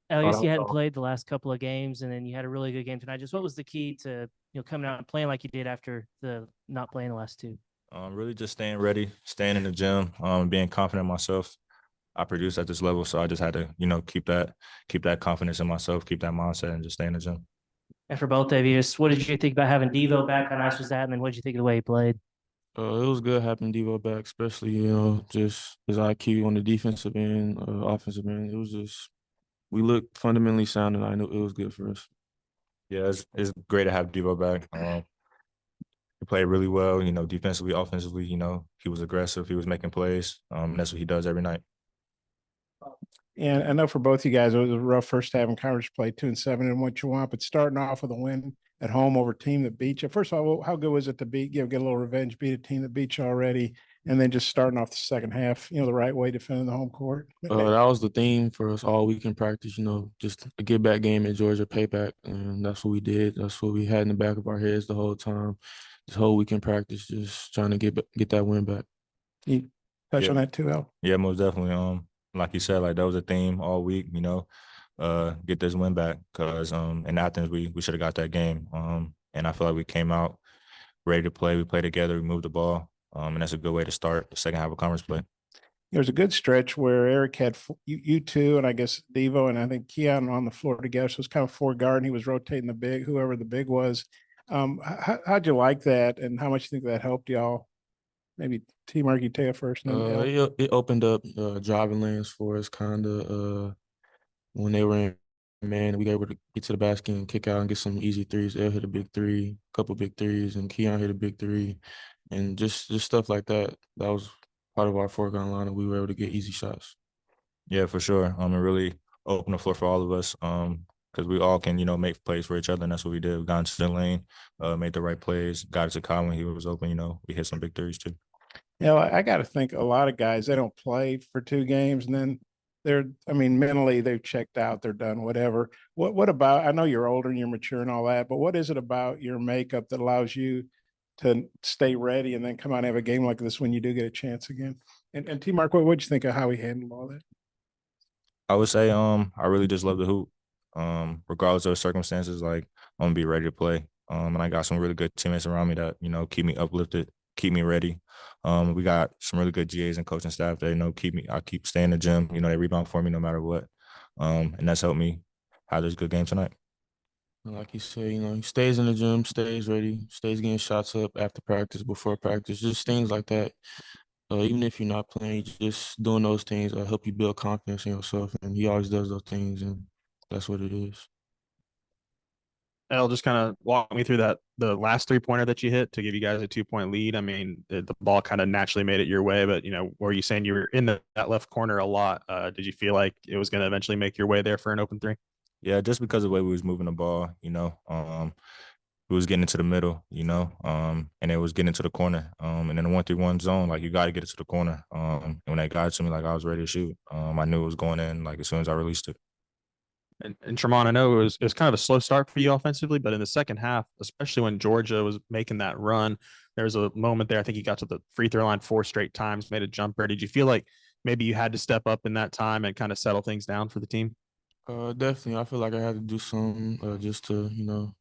I Oh, guess that you was hadn't all. played the last couple of games, and then you had a really good game tonight. Just what was the key to coming out and playing like you did after the not playing the last two? Really just staying ready, staying in the gym, being confident in myself. I produce at this level, so I just had to, keep that confidence in myself, keep that mindset, and just stay in the gym. And for both of you, just what did you think about having Devo back? How nice was that? And then what did you think of the way he played? It was good having Devo back, especially, just his IQ on the defensive end, offensive end. It was just, we looked fundamentally sound and I knew it was good for us. Yeah, it's great to have Devo back. He played really well, defensively, offensively. He was aggressive. He was making plays. And that's what he does every night. And I know for both you guys, it was a rough first half in conference play, 2-7 and what you want, but starting off with a win at home over a team that beat you. First of all, how good was it to beat, get a little revenge, beat a team that beat you already, and then just starting off the second half, the right way, defending the home court? That was the theme for us all week in practice, just a get back game at Georgia payback. And that's what we did. That's what we had in the back of our heads the whole time. This whole week in practice, just trying to get that win back. You touch Yeah, on that too, Al? yeah, most definitely. Like you said, like that was a theme all week. Get this win back because in Athens we should have got that game. And I feel like we came out ready to play. We played together. We moved the ball. And that's a good way to start the second half of conference play. There was a good stretch where Eric had you two, and I guess Devo and I think Keon on the floor together. So it's kind of four guard, and he was rotating the big, whoever the big was. How'd you like that, and how much you think that helped y'all? Maybe T. Mark, you take it first, and then L. It opened up driving lanes for us, kind of. When they were in man, we were able to get to the basket and kick out and get some easy threes. Elle hit a big three, couple big threes, and Keon hit a big three, and just stuff like that. That was part of our foregone line, and we were able to get easy shots. Yeah, for sure. It really opened the floor for all of us. Because we all can, make plays for each other, and that's what we did. We got into the lane, made the right plays, got it to Kyle when he was open. We hit some big threes too. I got to think a lot of guys, they don't play for two games and then mentally they've checked out, they're done, whatever. What about, I know you're older and you're mature and all that, but what is it about your makeup that allows you to stay ready and then come out and have a game like this when you do get a chance again? And T Mark, what'd you think of how he handled all that? I would say, I really just love the hoop. Regardless of the circumstances, like I'm gonna be ready to play. And I got some really good teammates around me that, keep me uplifted, keep me ready. We got some really good GAs and coaching staff that, I keep staying in the gym, they rebound for me no matter what. And that's helped me have this good game tonight. Like you say, he stays in the gym, stays ready, stays getting shots up after practice, before practice, just things like that. Even if you're not playing, just doing those things help you build confidence in yourself. And he always does those things, and that's what it is. I'll just kind of walk me through the last 3-pointer that you hit to give you guys a 2-point lead. I mean, the ball kind of naturally made it your way, but were you saying you were in that left corner a lot? Did you feel like it was going to eventually make your way there for an open three? Yeah, just because of the way we was moving the ball, we was getting into the middle, and it was getting into the corner. And in the 1-3-1 zone, like you got to get it to the corner. And when they got it to me, like I was ready to shoot. I knew it was going in, like as soon as I released it. And Tramon, I know it was kind of a slow start for you offensively, but in the second half, especially when Georgia was making that run, there was a moment there. I think you got to the free throw line 4 straight times, made a jumper. Did you feel like maybe you had to step up in that time and kind of settle things down for the team? Definitely. I feel like I had to do something just to,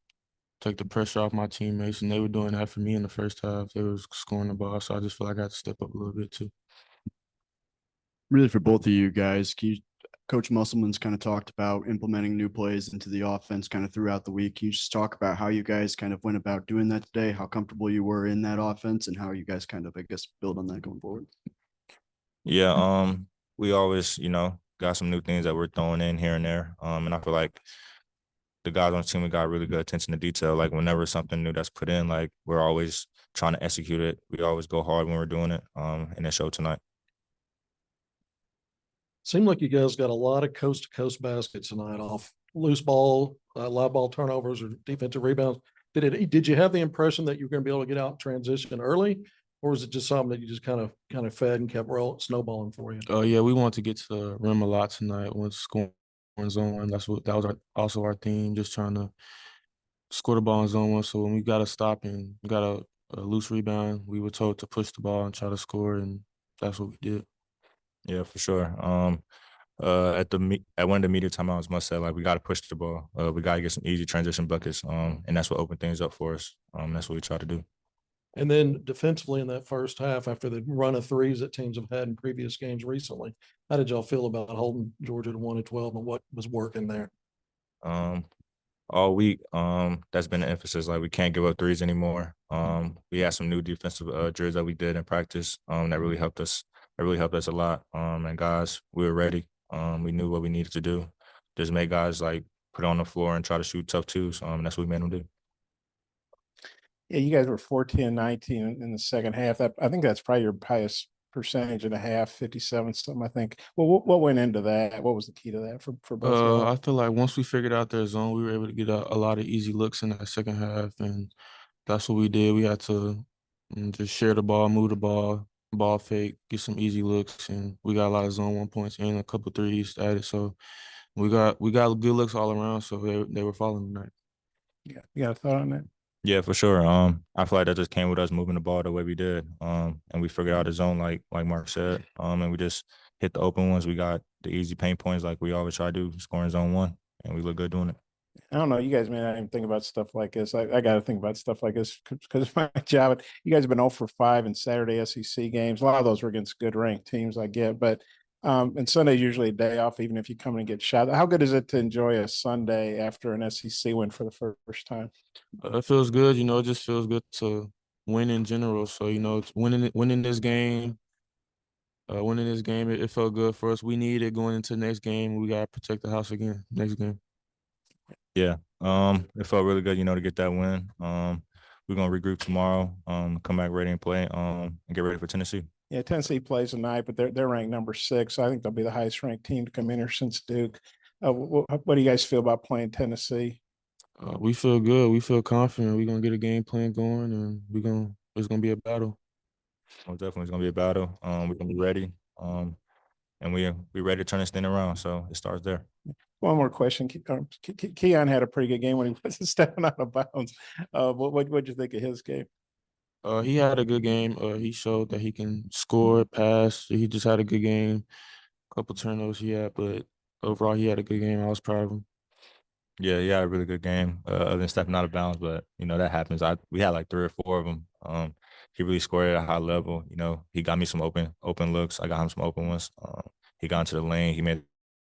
take the pressure off my teammates, and they were doing that for me in the first half. They was scoring the ball, so I just feel like I had to step up a little bit too. Really, for both of you guys, Coach Musselman's kind of talked about implementing new plays into the offense kind of throughout the week. Can you just talk about how you guys kind of went about doing that today, how comfortable you were in that offense, and how you guys kind of, I guess, build on that going forward? Yeah, we always, got some new things that we're throwing in here and there. And I feel like the guys on the team, we got really good attention to detail. Like whenever something new that's put in, like we're always trying to execute it. We always go hard when we're doing it. And it showed tonight. Seemed like you guys got a lot of coast to coast baskets tonight off loose ball, live ball turnovers, or defensive rebounds. Did you have the impression that you were going to be able to get out and transition early, or was it just something that you just kind of fed and kept snowballing for you? Oh yeah, we wanted to get to the rim a lot tonight when scoring zone one. That was also our theme, just trying to score the ball in zone one. So when we got a stop and we got a loose rebound, we were told to push the ball and try to score, and that's what we did. Yeah, for sure. At one of the media timeouts, must say like we got to push the ball. We got to get some easy transition buckets. And that's what opened things up for us. That's what we try to do. And then defensively in that first half, after the run of threes that teams have had in previous games recently, how did y'all feel about holding Georgia to 1-12 and what was working there? All week, that's been the emphasis. Like we can't give up threes anymore. We had some new defensive drills that we did in practice. That really helped us. That really helped us a lot. And guys, we were ready. We knew what we needed to do. Just make guys like put on the floor and try to shoot tough twos. That's what we made them do. Yeah, you guys were 14-19 in the second half. I think that's probably your highest percentage and a half, 57 something, I think. Well, what went into that? What was the key to that for both of y'all? I feel like once we figured out their zone, we were able to get a lot of easy looks in that second half, and that's what we did. We had to just share the ball, move the ball fake, get some easy looks, and we got a lot of zone 1 points and a couple threes added. So we got good looks all around. So they were falling tonight. Yeah, you got a thought on that? Yeah, for sure. I feel like that just came with us moving the ball the way we did. And we figured out the zone like Mark said. And we just hit the open ones. We got the easy paint points like we always try to do, scoring zone 1, and we look good doing it. I don't know. You guys may not even think about stuff like this. I got to think about stuff like this because of my job. You guys have been 0 for 5 in Saturday SEC games. A lot of those were against good ranked teams, I get. But and Sunday's usually a day off, even if you come in and get shot. How good is it to enjoy a Sunday after an SEC win for the first time? It feels good. It just feels good to win in general. So it's winning this game. It felt good for us. We needed going into the next game. We gotta protect the house again next game. Yeah. It felt really good, to get that win. We're gonna regroup tomorrow. Come back ready and play. And get ready for Tennessee. Yeah, Tennessee plays tonight, but they're ranked number 6. I think they'll be the highest ranked team to come in here since Duke. What do you guys feel about playing Tennessee? We feel good. We feel confident. We're gonna get a game plan going, and it's gonna be a battle. Well, definitely, it's gonna be a battle. We're gonna be ready. And we ready to turn this thing around. So it starts there. One more question. Keon had a pretty good game when he wasn't stepping out of bounds. What'd you think of his game? He had a good game. He showed that he can score, pass. He just had a good game. A couple turnovers he had, but overall he had a good game. I was proud of him. Yeah, he had a really good game. Other than stepping out of bounds, but that happens. We had like 3 or 4 of them. He really scored at a high level. He got me some open looks. I got him some open ones. He got into the lane. He made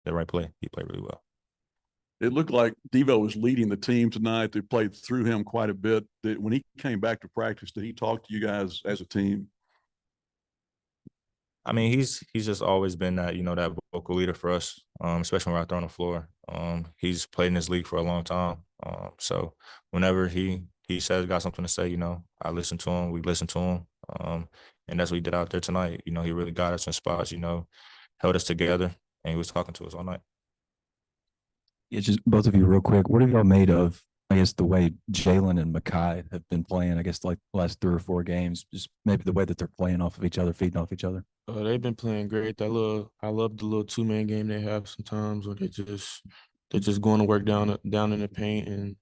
the right play. He played really well. It looked like Devo was leading the team tonight. They played through him quite a bit. When he came back to practice, did he talk to you guys as a team? I mean, he's just always been that, that vocal leader for us, especially when we're out there on the floor. He's played in this league for a long time. So whenever he says got something to say, I listen to him. We listen to him. And that's what he did out there tonight. He really got us in spots, held us together, and he was talking to us all night. Yeah, just both of you real quick. What have y'all made of, I guess, the way Jalen and Makai have been playing, I guess, like the last 3 or 4 games, just maybe the way that they're playing off of each other, feeding off each other? They've been playing great. I love the little 2-man game they have sometimes where they're just going to work down in the paint and,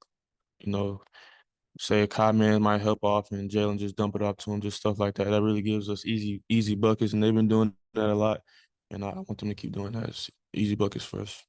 say a Kai man might help off and Jalen just dump it off to him, just stuff like that. That really gives us easy buckets, and they've been doing that a lot. And I want them to keep doing that. It's easy buckets for us.